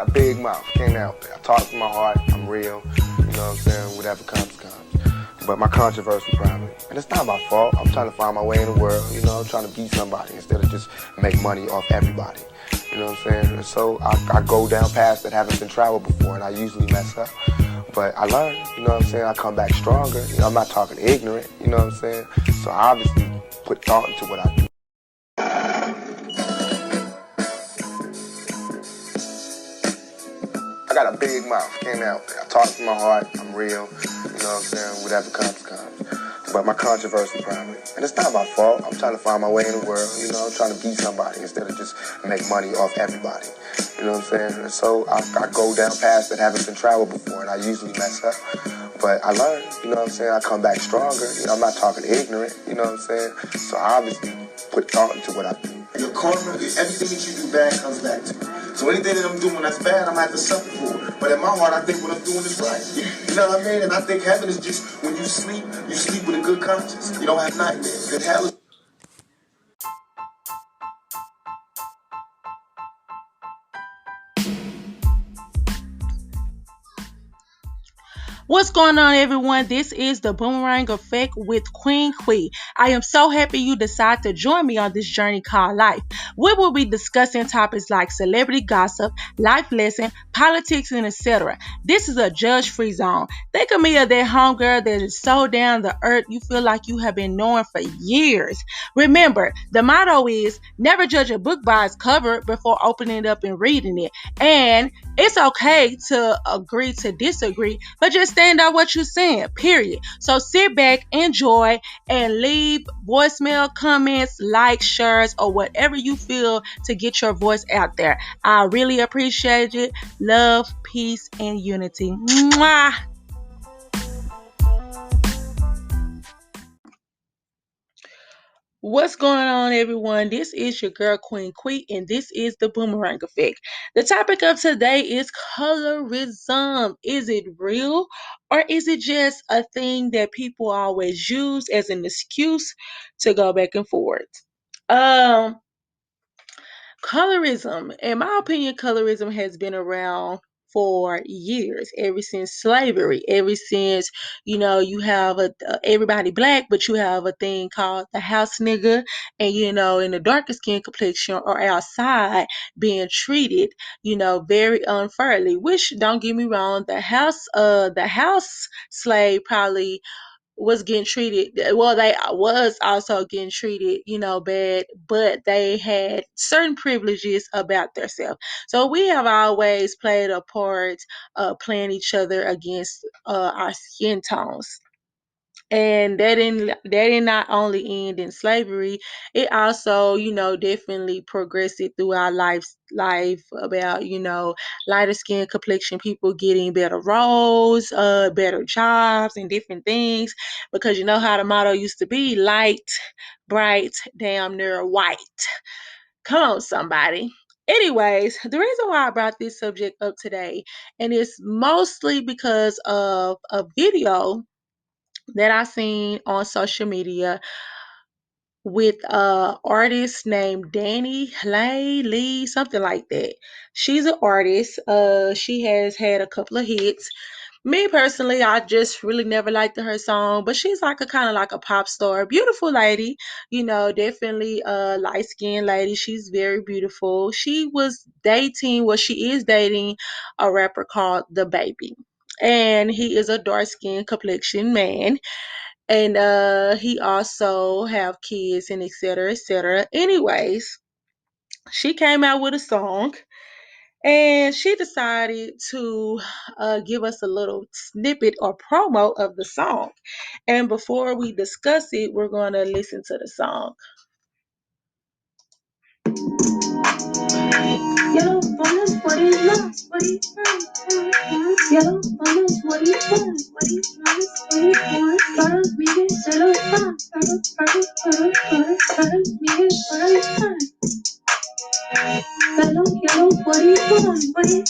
A big mouth, came out there. I talk from my heart, I'm real, you know what I'm saying, whatever comes, comes. But my controversy probably, and it's not my fault, I'm trying to find my way in the world, you know, I'm trying to be somebody instead of just make money off everybody, you know what I'm saying, and so I go down paths that haven't been traveled before, and I usually mess up, but I learn, you know what I'm saying, I come back stronger, you know, I'm not talking ignorant, you know what I'm saying, so I obviously put thought into what I do. I got a big mouth, came out there. I talk from my heart, I'm real, you know what I'm saying, whatever comes, comes. But my controversy probably, and it's not my fault, I'm trying to find my way in the world, you know, I'm trying to be somebody instead of just make money off everybody, you know what I'm saying, and so I go down paths that haven't been traveled before, and I usually mess up, but I learn, you know what I'm saying, I come back stronger, you know, I'm not talking ignorant, you know what I'm saying, so I obviously put thought into what I do. Your karma, everything that you do bad comes back to you. So anything that I'm doing that's bad, I'm gonna have to suffer for it. But in my heart, I think what I'm doing is right. You know what I mean? And I think heaven is just when you sleep with a good conscience. You don't have nightmares. And hell is What's going on, everyone? This is the Boomerang Effect with Queen Quee. I am so happy you decided to join me on this journey called life. We will be discussing topics like celebrity gossip, life lesson, politics, and etc. This is a judge-free zone. Think of me as that homegirl that is so down the earth you feel like you have been knowing for years. Remember, the motto is never judge a book by its cover before opening it up and reading it. And it's okay to agree to disagree, but just stand out what you're saying, period. So sit back, enjoy, and leave voicemail, comments, likes, shares, or whatever you feel to get your voice out there. I really appreciate it. Love, peace, and unity. Mwah! What's going on, everyone? This is your girl, Queen Quee, and this is the Boomerang Effect. The topic of today is colorism. Is it real, or is it just a thing that people always use as an excuse to go back and forth? Um, Colorism, in my opinion, colorism has been around for years, ever since slavery, ever since, you have everybody black, but you have a thing called the house nigga, and in the darker skin complexion or outside being treated, very unfairly, which don't get me wrong, the house slave probably was getting treated well. They was also getting treated bad, but they had certain privileges about themselves. So we have always played a part, playing each other against our skin tones. And that did not only end in slavery, it also definitely progressed it through our life about lighter skin complexion people getting better roles, better jobs, and different things, because you know how the motto used to be: light, bright, damn near white. Come on, somebody. Anyways, the reason why I brought this subject up today, and it's mostly because of a video that I seen on social media with a artist named Danny Lee, something like that. She's an artist. She has had a couple of hits. Me personally, I just really never liked her song, but she's like a kind of like a pop star, beautiful lady, definitely a light skinned lady. She's very beautiful. She is dating a rapper called The Baby, and he is a dark skinned complexion man, and he also have kids and etc etc. Anyways, she came out with a song, and she decided to give us a little snippet or promo of the song. And before we discuss it, we're going to listen to the song. Yellow bonus, what is lost? What is yellow bonus, what is bonus? What is lost? What is bonus? Para Miguel, se lo va. Para Miguel, para el yellow, what is bonus? What is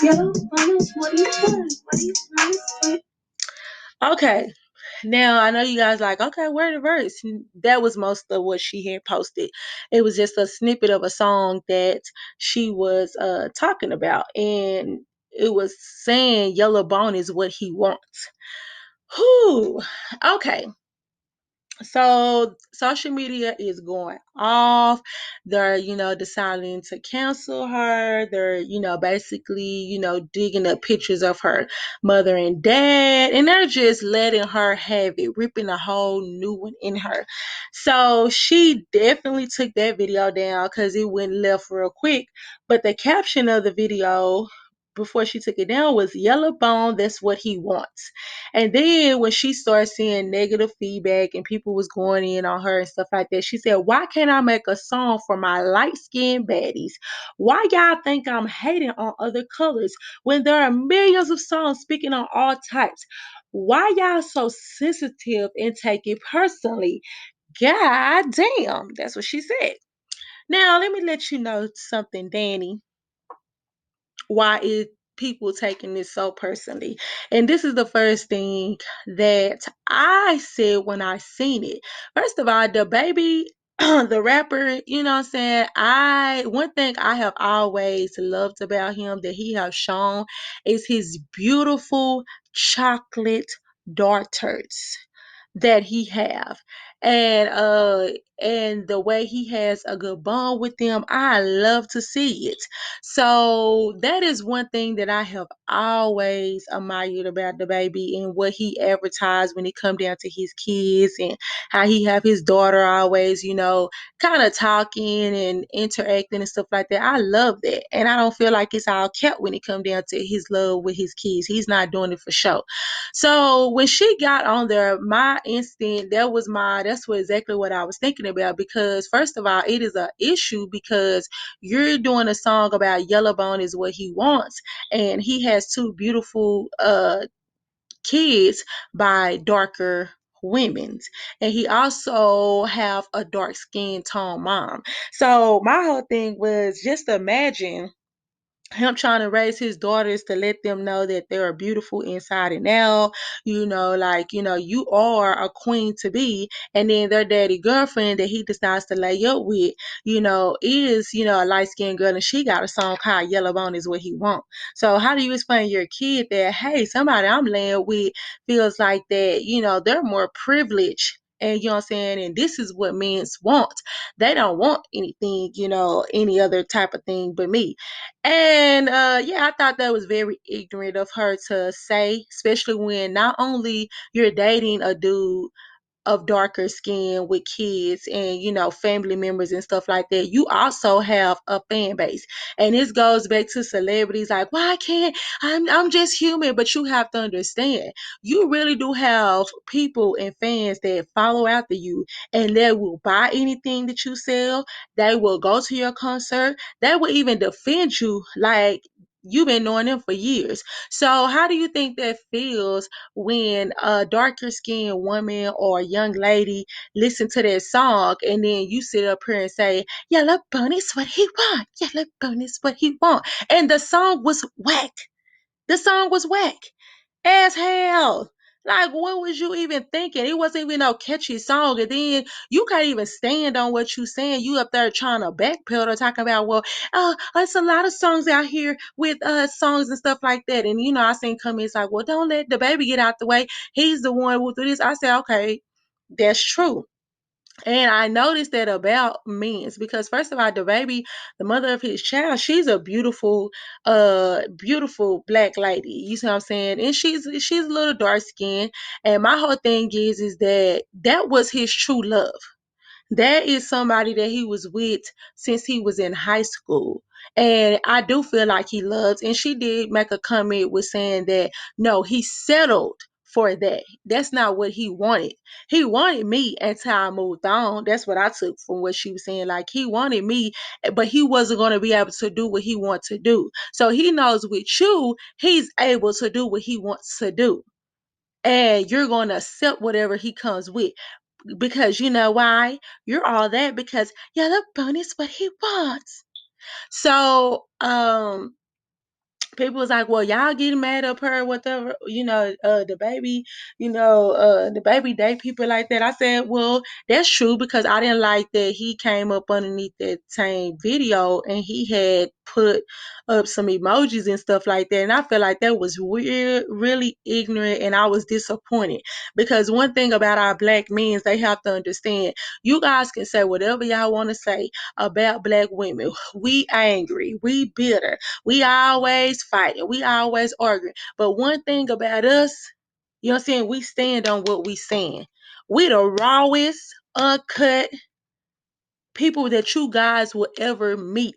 yellow bonus, what is bonus? What is lost? Okay. Now I know you guys like, okay, where the verse? That was most of what she had posted. It was just a snippet of a song that she was talking about, and it was saying Yellow Bone is what he wants. Whew. Okay, so social media is going off. They're, deciding to cancel her. They're, basically, digging up pictures of her mother and dad, and they're just letting her have it, ripping a whole new one in her. So she definitely took that video down because it went left real quick. But the caption of the video before she took it down was Yellow Bone, that's what he wants. And then when she started seeing negative feedback and people was going in on her and stuff like that, she said, why can't I make a song for my light-skinned baddies? Why y'all think I'm hating on other colors when there are millions of songs speaking on all types? Why y'all so sensitive and take it personally? God damn. That's what she said. Now, let me let you know something, Danny, why it people taking this so personally. And this is the first thing that I said when I seen it. First of all, the baby, the rapper, you know what I'm saying? One thing I have always loved about him that he has shown is his beautiful chocolate daughters that he have, and the way he has a good bond with them, I love to see it. So that is one thing that I have always admired about the baby and what he advertised when it come down to his kids, and how he have his daughter always, kind of talking and interacting and stuff like that. I love that, and I don't feel like it's all kept when it come down to his love with his kids. He's not doing it for show. So when she got on there, my instinct, that's what exactly what I was thinking about. Because first of all, it is an issue because you're doing a song about Yellowbone is what he wants, and he has two beautiful kids by darker women, and he also have a dark skin tone mom. So my whole thing was just imagine him trying to raise his daughters to let them know that they are beautiful inside and out, you are a queen to be, and then their daddy girlfriend that he decides to lay up with, is, a light-skinned girl, and she got a song called Yellowbone is what he want. So how do you explain to your kid that, hey, somebody I'm laying with feels like that, they're more privileged, and you know what I'm saying, and this is what men want. They don't want anything, any other type of thing but me. And yeah, I thought that was very ignorant of her to say, especially when not only you're dating a dude of darker skin with kids and family members and stuff like that, you also have a fan base. And this goes back to celebrities like, why can't I'm just human. But you have to understand, you really do have people and fans that follow after you, and they will buy anything that you sell. They will go to your concert. They will even defend you like you've been knowing them for years. So how do you think that feels when a darker skinned woman or a young lady listen to that song, and then you sit up here and say, Yellow Bunny's what he want. Yellow Bunny's what he want. And the song was whack. The song was whack as hell. Like, what was you even thinking? It wasn't even no catchy song. And then you can't even stand on what you saying. You up there trying to backpedal, talking about, well, it's a lot of songs out here with songs and stuff like that. And I seen comments like, well, don't let the baby get out the way. He's the one who do this. I said, okay, that's true. And I noticed that about men's, because first of all, the baby, the mother of his child, she's a beautiful black lady. You see what I'm saying? And she's a little dark skinned. And my whole thing is that was his true love. That is somebody that he was with since he was in high school. And I do feel like he loves, and she did make a comment with saying that no, he settled for that. That's not what he wanted. He wanted me until I moved on. That's what I took from what she was saying. Like, he wanted me, but he wasn't going to be able to do what he wants to do. So he knows with you, he's able to do what he wants to do. And you're going to accept whatever he comes with, because you know why? You're all that because Yellow Bone is what he wants. So people was like, well, y'all getting mad up her, whatever, the baby date people like that. I said, well, that's true because I didn't like that he came up underneath that same video and he had put up some emojis and stuff like that. And I felt like that was weird, really ignorant, and I was disappointed because one thing about our black men is they have to understand you guys can say whatever y'all want to say about black women. We angry, we bitter, we always fighting. We always arguing. But one thing about us, you know what I'm saying? We stand on what we stand. We the rawest, uncut people that you guys will ever meet.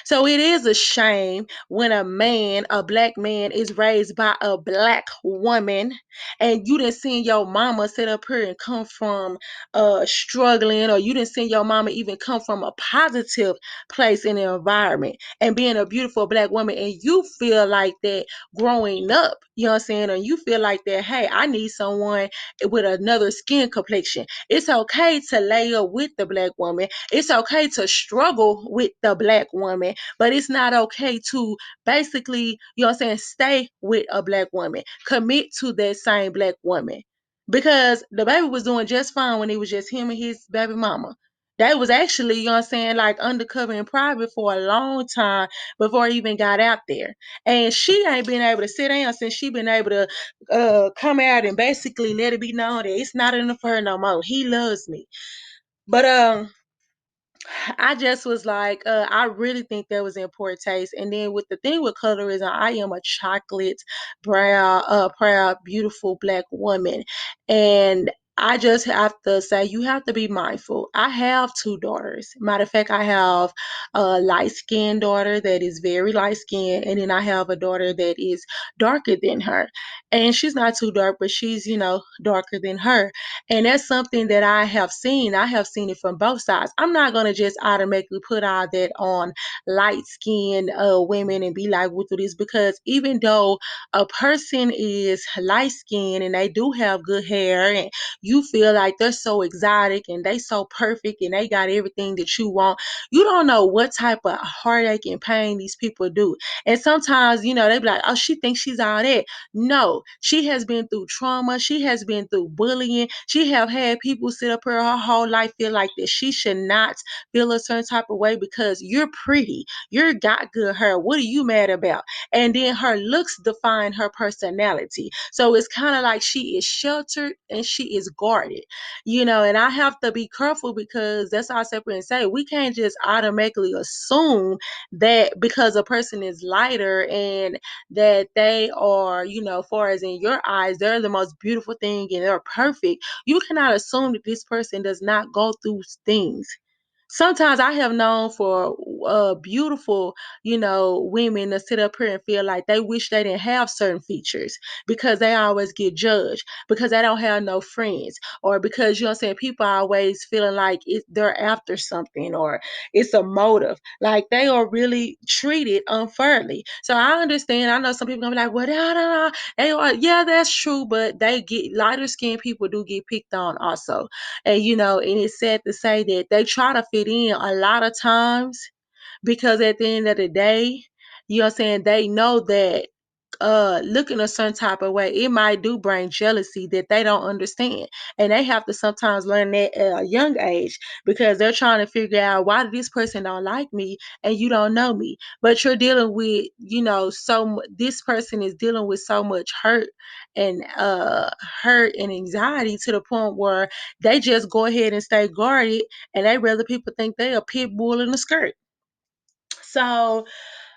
So it is a shame when a black man, is raised by a black woman, and you didn't see your mama sit up here and come from struggling, or you didn't see your mama even come from a positive place in the environment and being a beautiful black woman, and you feel like that growing up, you know what I'm saying, or you feel like that, hey, I need someone with another skin complexion. It's okay to lay up with the black woman. It's okay to struggle with the black woman, but it's not okay to basically, you know what I'm saying, stay with a black woman, commit to that same black woman. Because the baby was doing just fine when it was just him and his baby mama. They was actually, you know what I'm saying, like undercover in private for a long time before he even got out there. And she ain't been able to sit down since she been able to come out and basically let it be known that it's not enough for her no more. He loves me. But I just was like, I really think that was in poor taste. And then with the thing with colorism, I am a chocolate brown, proud, beautiful black woman. And I just have to say, you have to be mindful. I have two daughters. Matter of fact, I have a light skinned daughter that is very light skinned. And then I have a daughter that is darker than her. And she's not too dark, but she's, darker than her. And that's something that I have seen. I have seen it from both sides. I'm not going to just automatically put all that on light skinned women and be like, what do this? Because even though a person is light skinned and they do have good hair and you feel like they're so exotic and they so perfect and they got everything that you want, you don't know what type of heartache and pain these people do. And sometimes, they be like, oh, she thinks she's all that. No, she has been through trauma. She has been through bullying. She have had people sit up here her whole life feel like that she should not feel a certain type of way because you're pretty. You got good hair. What are you mad about? And then her looks define her personality. So it's kind of like she is sheltered and she is guarded, and I have to be careful because that's all I separate and say. We can't just automatically assume that because a person is lighter and that they are, far as in your eyes, they're the most beautiful thing and they're perfect. You cannot assume that this person does not go through things. Sometimes I have known for beautiful, women to sit up here and feel like they wish they didn't have certain features because they always get judged, because they don't have no friends, or because, people are always feeling like they're after something or it's a motive. Like they are really treated unfairly. So I understand. I know some people gonna be like, well, no. They are, yeah, that's true, but they get lighter skinned people do get picked on also. And and it's sad to say that they try to fit in a lot of times because at the end of the day, they know that looking a certain type of way, it might do bring jealousy that they don't understand. And they have to sometimes learn that at a young age because they're trying to figure out why this person don't like me and you don't know me. But you're dealing with, this person is dealing with so much and hurt and anxiety to the point where they just go ahead and stay guarded and they rather people think they a pit bull in a skirt. So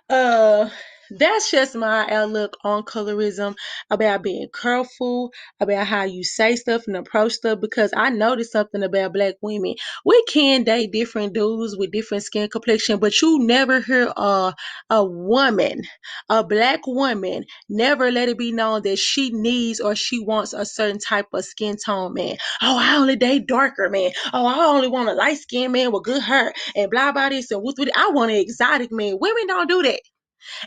uh that's just my outlook on colorism, about being careful about how you say stuff and approach stuff, because I noticed something about black women. We can date different dudes with different skin complexion, but you never hear a woman, a black woman, never let it be known that she needs or she wants a certain type of skin tone man. Oh, I only date darker man. Oh, I only want a light skinned man with good hair and blah blah this and what. I want an exotic man. Women don't do that.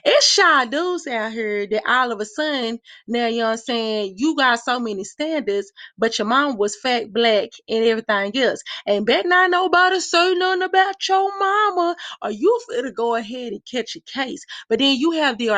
It's shy dudes out here that all of a sudden, now you know what I'm saying, you got so many standards, but your mom was fat, black, and everything else. And bet not nobody say nothing about your mama, or you finna go ahead and catch a case. But then you have the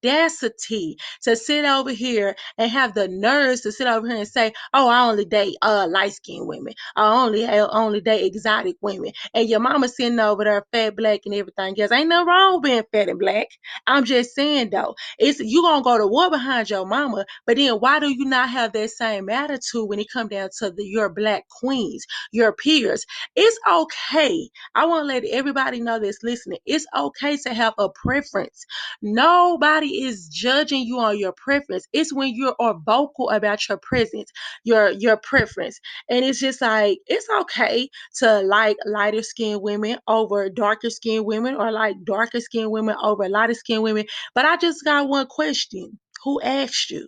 audacity to sit over here and have the nerves to sit over here and say, "Oh, I only date light skinned women. I only date exotic women." And your mama sitting over there fat, black, and everything else. Ain't nothing wrong with being fat and black. I'm just saying though, it's you gonna go to war behind your mama, but then why do you not have that same attitude when it come down to your black queens, your peers? It's okay. I want to let everybody know that's listening. It's okay to have a preference. Nobody is judging you on your preference. It's when you are vocal about your presence, your preference. And it's just like it's okay to like lighter skinned women over darker skinned women, or like darker skinned women over lighter skinned women. But I just got one question. Who asked you?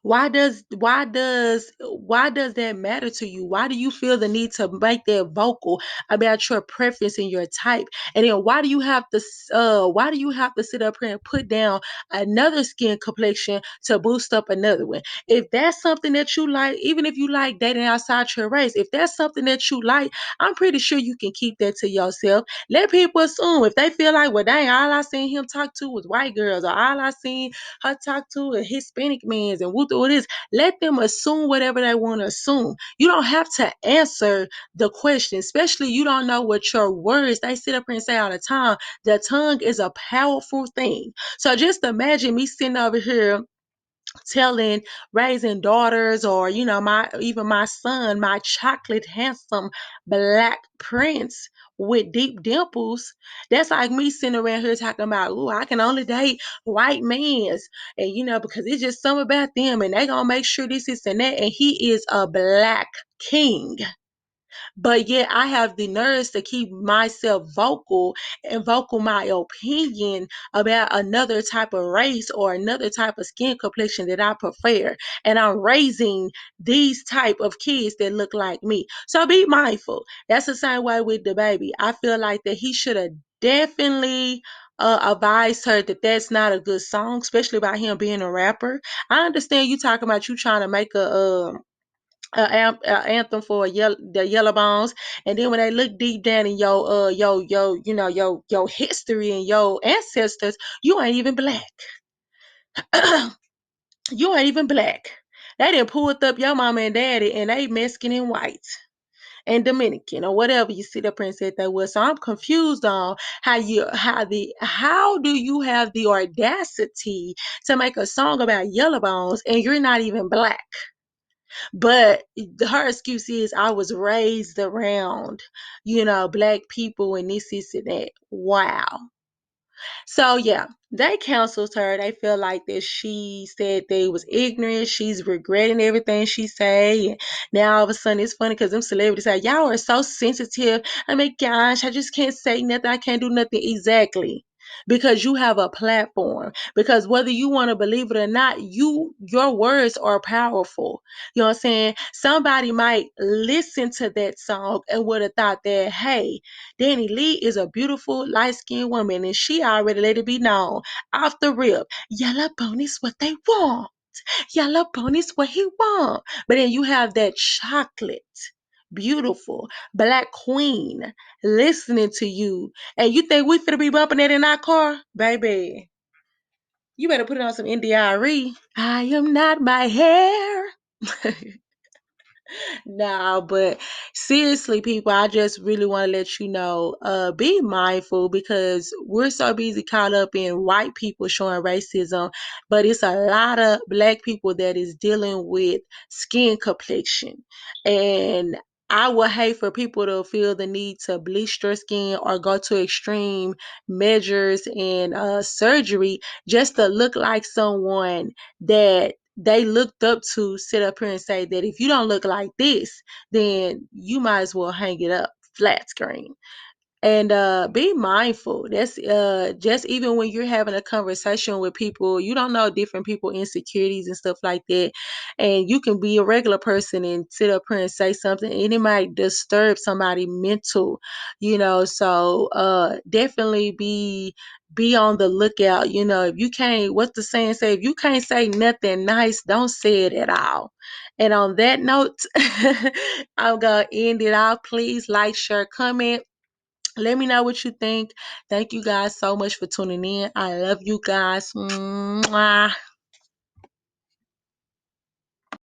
Why does that matter to you? Why do you feel the need to make that vocal about your preference and your type? And then why do you have to sit up here and put down another skin complexion to boost up another one? If that's something that you like, even if you like dating outside your race, if that's something that you like, I'm pretty sure you can keep that to yourself. Let people assume. If they feel like, well, dang, all I seen him talk to was white girls, or all I seen her talk to a Hispanic man's, and what it is, let them assume whatever they want to assume. You don't have to answer the question, especially you don't know what your words, they sit up here and say all the time, the tongue is a powerful thing. So just imagine me sitting over here telling, raising daughters, or my even my son, my chocolate handsome black prince with deep dimples. That's like me sitting around here talking about, "Oh, I can only date white men's," and because it's just something about them, and they gonna make sure this is and that, and he is a black king. But yet I have the nerves to keep myself vocal and vocal my opinion about another type of race or another type of skin complexion that I prefer. And I'm raising these type of kids that look like me. So be mindful. That's the same way with the baby. I feel like that he should have definitely advised her that that's not a good song, especially by him being a rapper. I understand you talking about you trying to make a anthem for the yellow bones, and then when they look deep down in your history and your ancestors, you ain't even black. You ain't even black. They didn't pulled up your mama and daddy, and they Mexican and white and Dominican or whatever you sit up and said they was. So I'm confused on how do you have the audacity to make a song about yellow bones and you're not even black? But her excuse is, I was raised around, black people and this and that. Wow. So yeah, they counseled her. They feel like that she said they was ignorant. She's regretting everything she say. And now all of a sudden it's funny because them celebrities say, "Y'all are so sensitive. I mean, gosh, I just can't say nothing. I can't do nothing." Exactly. Because you have a platform. Because whether you want to believe it or not, your words are powerful. You know what I'm saying? Somebody might listen to that song and would have thought that, hey, Danny Lee is a beautiful light-skinned woman, and she already let it be known off the rip. Yellow pony's what they want. Yellow pony's what he want. But then you have that chocolate, beautiful black queen listening to you, and you think we finna be bumping that in our car, baby? You better put it on some NDRE. I am not my hair. No, but seriously, people, I just really want to let you know, be mindful because we're so busy caught up in white people showing racism, but it's a lot of black people that is dealing with skin complexion. And I would hate for people to feel the need to bleach their skin or go to extreme measures and surgery just to look like someone that they looked up to, sit up here and say that if you don't look like this, then you might as well hang it up flat screen. And be mindful. That's just even when you're having a conversation with people, you don't know different people insecurities and stuff like that, and you can be a regular person and sit up here and say something and it might disturb somebody mental, so definitely be on the lookout. If you can't, what's the saying say, if you can't say nothing nice, don't say it at all. And on that note, I'm gonna end it off. Please like, share, comment, Let me know what you think. Thank you guys so much for tuning in. I love you guys. Mwah.